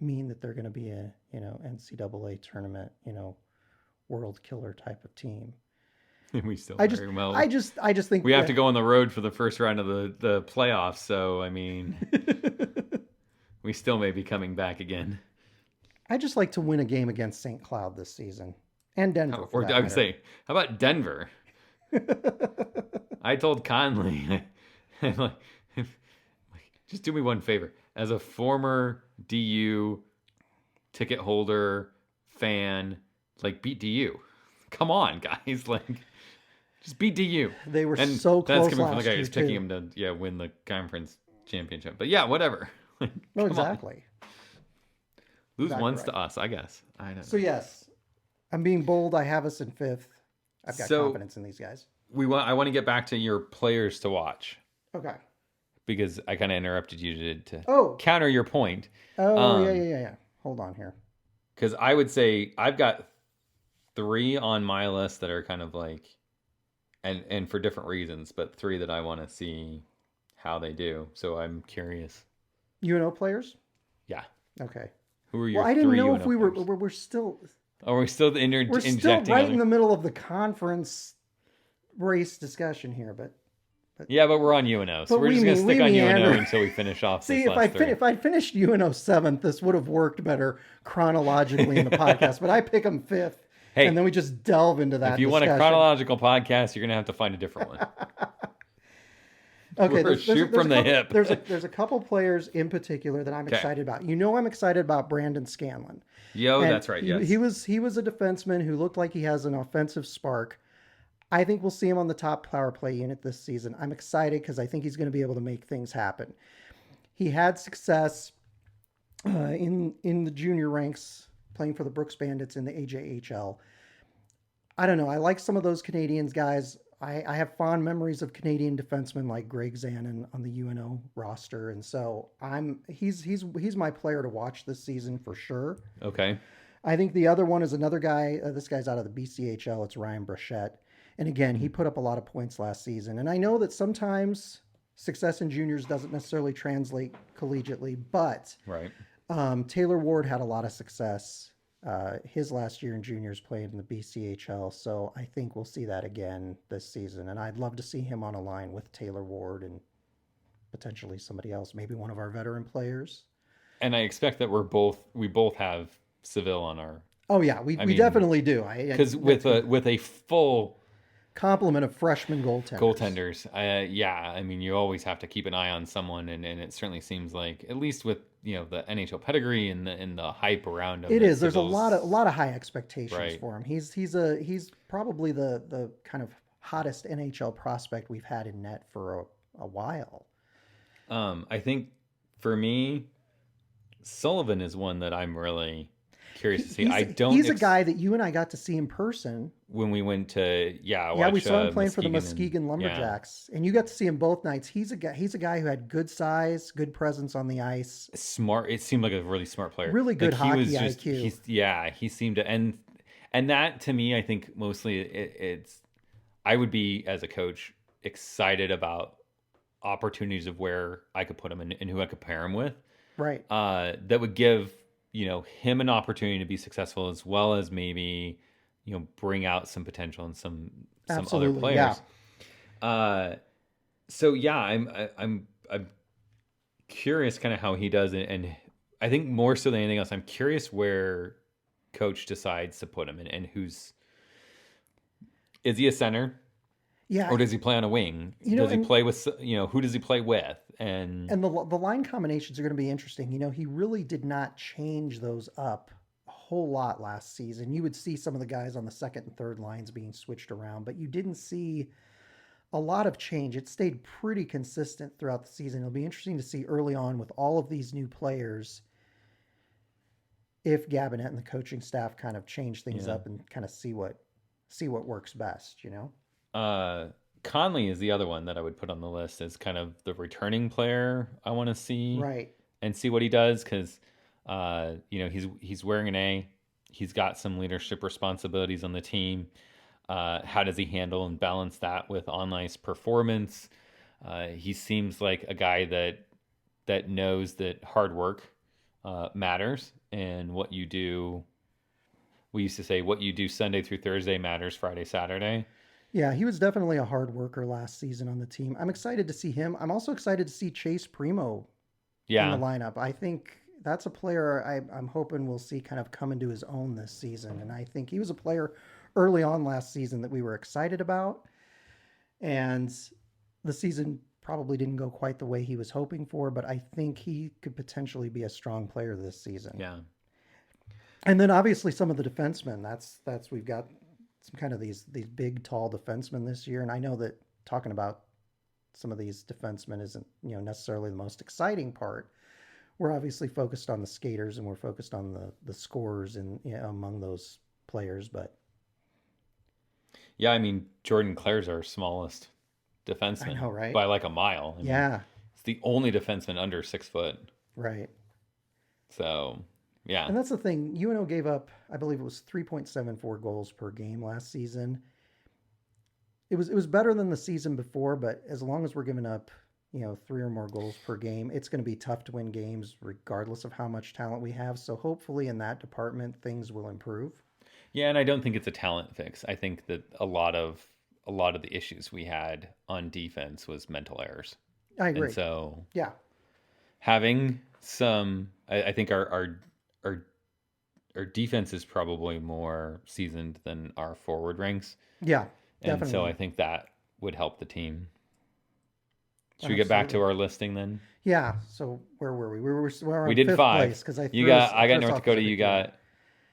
mean that they're going to be a, you know, NCAA tournament, you know, world killer type of team. We still I just think we have to go on the road for the first round of the playoffs. So I mean, we still may be coming back again. I just like to win a game against St. Cloud this season and Denver. Or I would say, how about Denver? I told Conley, just do me one favor. As a former DU ticket holder, fan, like, beat DU. Come on, guys. Like, just beat DU. They were so close. That's coming from the guy who's picking him to win the conference championship. But yeah, whatever. No, exactly. Lose once to us, I guess. I don't know. So yes, I'm being bold. I have us in fifth. I've got confidence in these guys. I want to get back to your players to watch. Okay. Because I kind of interrupted you to counter your point. Oh, yeah. Hold on here. Because I would say I've got 3 on my list that are kind of like, and for different reasons, but 3 that I want to see how they do. So I'm curious. UNO players? Yeah. Okay. Who are your 3 I didn't know UNO if we're still... Oh, we're still injecting right in the middle of the conference race discussion here, but yeah, but we're on UNO, so we're just going to stick on UNO until we finish off. See, if I finished UNO 7th, this would have worked better chronologically in the podcast. But I pick them 5th, and then we just delve into that. If you want a chronological podcast, you're going to have to find a different one. Okay, shoot from the hip. There's a couple players in particular that I'm excited about. You know, I'm excited about Brandon Scanlon. That's right. Yes, he was a defenseman who looked like he has an offensive spark. I think we'll see him on the top power play unit this season. I'm excited because I think he's going to be able to make things happen. He had success in the junior ranks playing for the Brooks Bandits in the AJHL. I don't know. I like some of those Canadians guys. I have fond memories of Canadian defensemen like Greg Zanin on the UNO roster, and so he's my player to watch this season for sure. Okay. I think the other one is another guy. This guy's out of the BCHL. It's Ryan Brachette. And again, he put up a lot of points last season. And I know that sometimes success in juniors doesn't necessarily translate collegiately, but right. Taylor Ward had a lot of success his last year in juniors playing in the BCHL. So I think we'll see that again this season. And I'd love to see him on a line with Taylor Ward and potentially somebody else, maybe one of our veteran players. And I expect that we both have Seville on our... Oh, yeah, we definitely do. Because with a full... complement of freshman goaltenders. I mean, you always have to keep an eye on someone, and it certainly seems like, at least with the NHL pedigree and the hype around him. There's a lot of high expectations for him. He's probably the kind of hottest NHL prospect we've had in net for a while. I think for me, Sullivan is one that I'm really curious to see. He's a guy that you and I got to see in person when we went to we saw him playing for the Muskegon Lumberjacks, and you got to see him both nights. He's a guy who had good size, good presence on the ice. Smart. It seemed like a really smart player. Really good hockey IQ. He seemed to, and that to me, I think mostly it's. I would be, as a coach, excited about opportunities of where I could put him and who I could pair him with. Right. That would give him an opportunity to be successful, as well as maybe bring out some potential in some other players. Yeah. So yeah, I'm curious kind of how he does it, and I think more so than anything else, I'm curious where coach decides to put him in, and is he a center? Yeah, Or does he play on a wing? Does he play with, who does he play with? And the line combinations are going to be interesting. He really did not change those up a whole lot last season. You would see some of the guys on the second and third lines being switched around, but you didn't see a lot of change. It stayed pretty consistent throughout the season. It'll be interesting to see early on with all of these new players if Gabinet and the coaching staff kind of change things up and kind of see what works best, Conley is the other one that I would put on the list as kind of the returning player I want to see, right, and see what he does, because he's wearing an A. He's got some leadership responsibilities on the team. How does he handle and balance that with on ice performance? He seems like a guy that knows that hard work matters, and what you do. We used to say what you do Sunday through Thursday matters Friday, Saturday. Yeah, he was definitely a hard worker last season on the team. I'm excited to see him. I'm also excited to see Chase Primo in the lineup. I think that's a player I'm hoping we'll see kind of come into his own this season. And I think he was a player early on last season that we were excited about. And the season probably didn't go quite the way he was hoping for, but I think he could potentially be a strong player this season. Yeah. And then obviously some of the defensemen. That's we've got some kind of these big tall defensemen this year, and I know that talking about some of these defensemen isn't necessarily the most exciting part. We're obviously focused on the skaters and we're focused on the scorers and among those players, but yeah, I mean Jordan Clare's our smallest defenseman, I know, right? By like a mile. I mean, it's the only defenseman under 6 foot, right? So yeah. And that's the thing. UNO gave up, I believe it was 3.74 goals per game last season. It was better than the season before, but as long as we're giving up, 3 or more goals per game, it's going to be tough to win games regardless of how much talent we have. So hopefully in that department things will improve. Yeah, and I don't think it's a talent fix. I think that a lot of the issues we had on defense was mental errors. I agree. And so yeah, having some, I think our defense is probably more seasoned than our forward ranks. Yeah, definitely. And so I think that would help the team. Should we get back to our listing then? Yeah. So where were we? We did 5. Because I got North Dakota. You got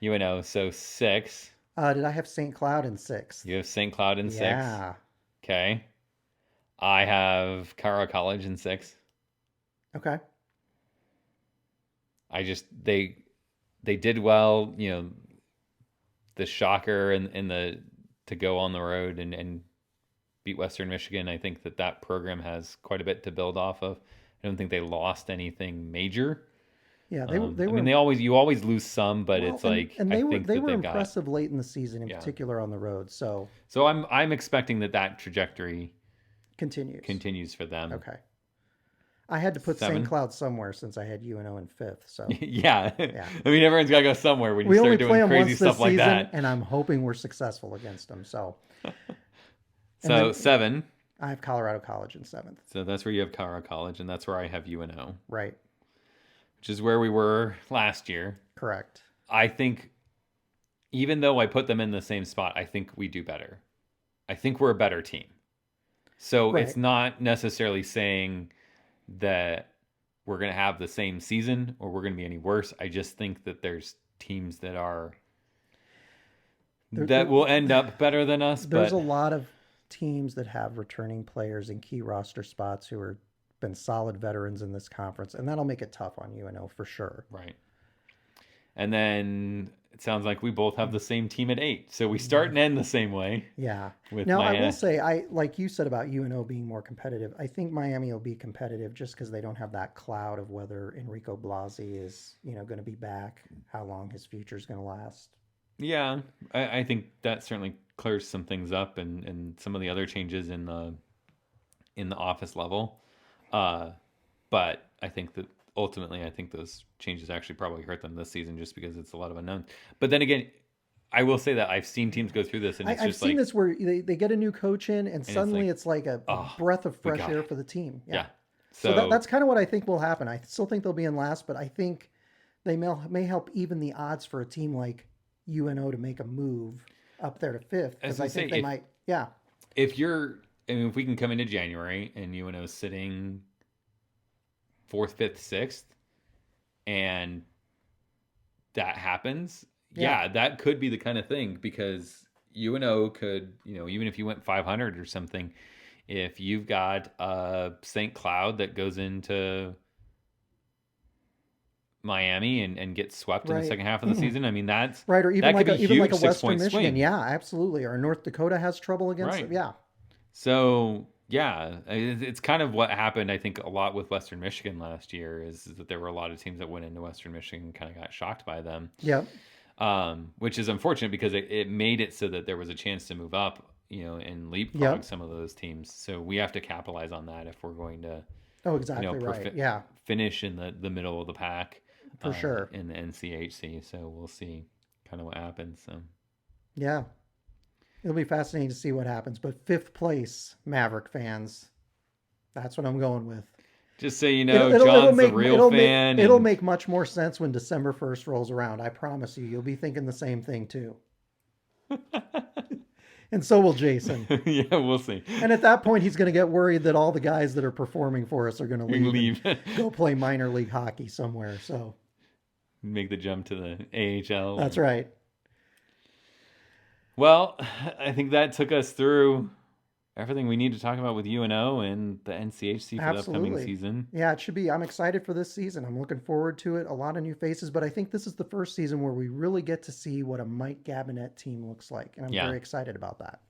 UNO. So 6. Did I have St. Cloud in 6? You have St. Cloud in 6. Yeah. Okay. I have Colorado College in 6. Okay. They did well, the shocker and the to go on the road and beat Western Michigan. I think that program has quite a bit to build off of. I don't think they lost anything major. Yeah, they were. I mean, you always lose some, but it's they were impressive late in the season, in particular on the road. So I'm expecting that trajectory continues for them. Okay. I had to put 7. St. Cloud somewhere since I had UNO in 5th. So yeah. I mean, everyone's got to go somewhere when you start doing crazy stuff like that. And I'm hoping we're successful against them. So 7. I have Colorado College in 7th. So that's where you have Colorado College, and that's where I have UNO. Right. Which is where we were last year. Correct. I think, even though I put them in the same spot, I think we do better. I think we're a better team. So It's not necessarily saying that we're going to have the same season or we're going to be any worse. I just think that there's teams that will end up better than us. There's a lot of teams that have returning players in key roster spots who are been solid veterans in this conference, and that'll make it tough on UNO for sure. Right. And then it sounds like we both have the same team at 8. So we start and end the same way. Yeah. Now, I will say, like you said about UNO being more competitive, I think Miami will be competitive just because they don't have that cloud of whether Enrico Blasi is, going to be back, how long his future is going to last. Yeah. I think that certainly clears some things up and some of the other changes in the office level. But I think that ultimately, I think those changes actually probably hurt them this season just because it's a lot of unknowns. But then again, I will say that I've seen teams go through this, and I've seen this where they get a new coach in, and suddenly it's like a breath of fresh air for the team. Yeah. So that's kind of what I think will happen. I still think they'll be in last, but I think they may help even the odds for a team like UNO to make a move up there to 5th, because I think they might. Yeah. if we can come into January and UNO's sitting 4th, 5th, 6th, and that happens, yeah, that could be the kind of thing, because UNO could, even if you went 500 or something, if you've got a St. Cloud that goes into Miami and gets swept in the second half of the season, I mean, that's right. Or even like a Western Michigan. Swing. Yeah, absolutely. Or North Dakota has trouble against it. Yeah. So yeah, it's kind of what happened, I think, a lot with Western Michigan last year, is that there were a lot of teams that went into Western Michigan and kind of got shocked by them. Yeah. Which is unfortunate, because it made it so that there was a chance to move up, and leapfrog some of those teams. So we have to capitalize on that if we're going to finish in the middle of the pack for sure in the NCHC. So we'll see kind of what happens. So yeah, it'll be fascinating to see what happens. But 5th place, Maverick fans, that's what I'm going with. Just so you know, John's a real fan. It'll make much more sense when December 1st rolls around. I promise you, you'll be thinking the same thing too. And so will Jason. Yeah, we'll see. And at that point, he's going to get worried that all the guys that are performing for us are going to leave. And go play minor league hockey somewhere. So make the jump to the AHL. That's right. Well, I think that took us through everything we need to talk about with UNO and the NCHC for the upcoming season. Yeah, it should be. I'm excited for this season. I'm looking forward to it. A lot of new faces, but I think this is the first season where we really get to see what a Mike Gabinet team looks like, and I'm very excited about that.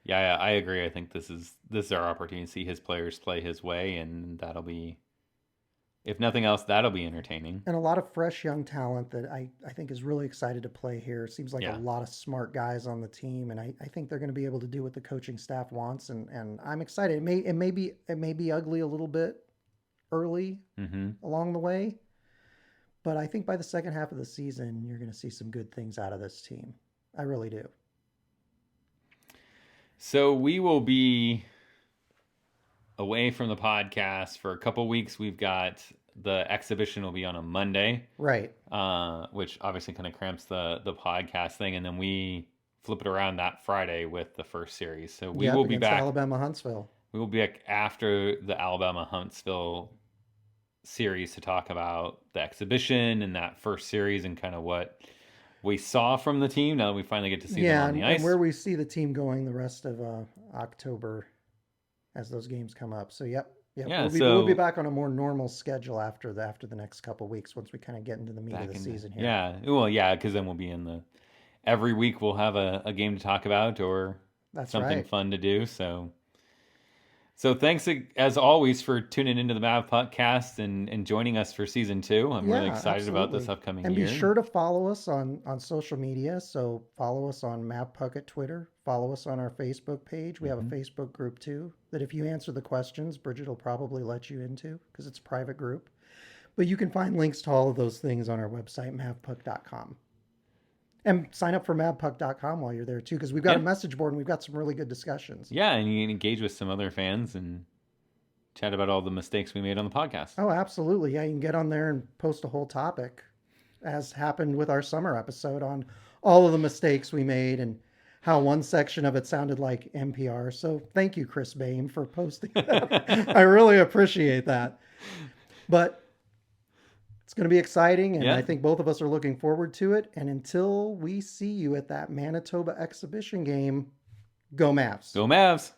Yeah, I agree. I think this is our opportunity to see his players play his way, and that'll be, if nothing else, that'll be entertaining. And a lot of fresh young talent that I think is really excited to play here. It seems like a lot of smart guys on the team, and I think they're going to be able to do what the coaching staff wants, and I'm excited. It may be ugly a little bit early along the way, but I think by the second half of the season, you're going to see some good things out of this team. I really do. So we will be away from the podcast for a couple weeks. We've got the exhibition will be on a Monday, right? Which obviously kind of cramps the podcast thing, and then we flip it around that Friday with the first series. So we will be back. Alabama Huntsville. We will be back after the Alabama Huntsville series to talk about the exhibition and that first series and kind of what we saw from the team now that we finally get to see them on the ice. And where we see the team going the rest of October as those games come up. So we'll be back on a more normal schedule after the next couple of weeks, once we kind of get into the meat of the season here. Because then we'll be in every week we'll have a game to talk about or something fun to do. So thanks as always for tuning into the Mavpuckcast and joining us for season 2. I'm really excited about this upcoming year. And be sure to follow us on social media. So follow us on Mavpuck at Twitter. Follow us on our Facebook page. We have a Facebook group too, that if you answer the questions, Bridget will probably let you into, because it's a private group. But you can find links to all of those things on our website, mavpuck.com. And sign up for mavpuck.com while you're there too, because we've got a message board and we've got some really good discussions. Yeah, and you can engage with some other fans and chat about all the mistakes we made on the podcast. Oh, absolutely. Yeah, you can get on there and post a whole topic, as happened with our summer episode, on all of the mistakes we made and how one section of it sounded like NPR. So thank you, Chris Bain, for posting that. I really appreciate that. But it's going to be exciting, and I think both of us are looking forward to it. And until we see you at that Manitoba exhibition game, go Mavs. Go Mavs.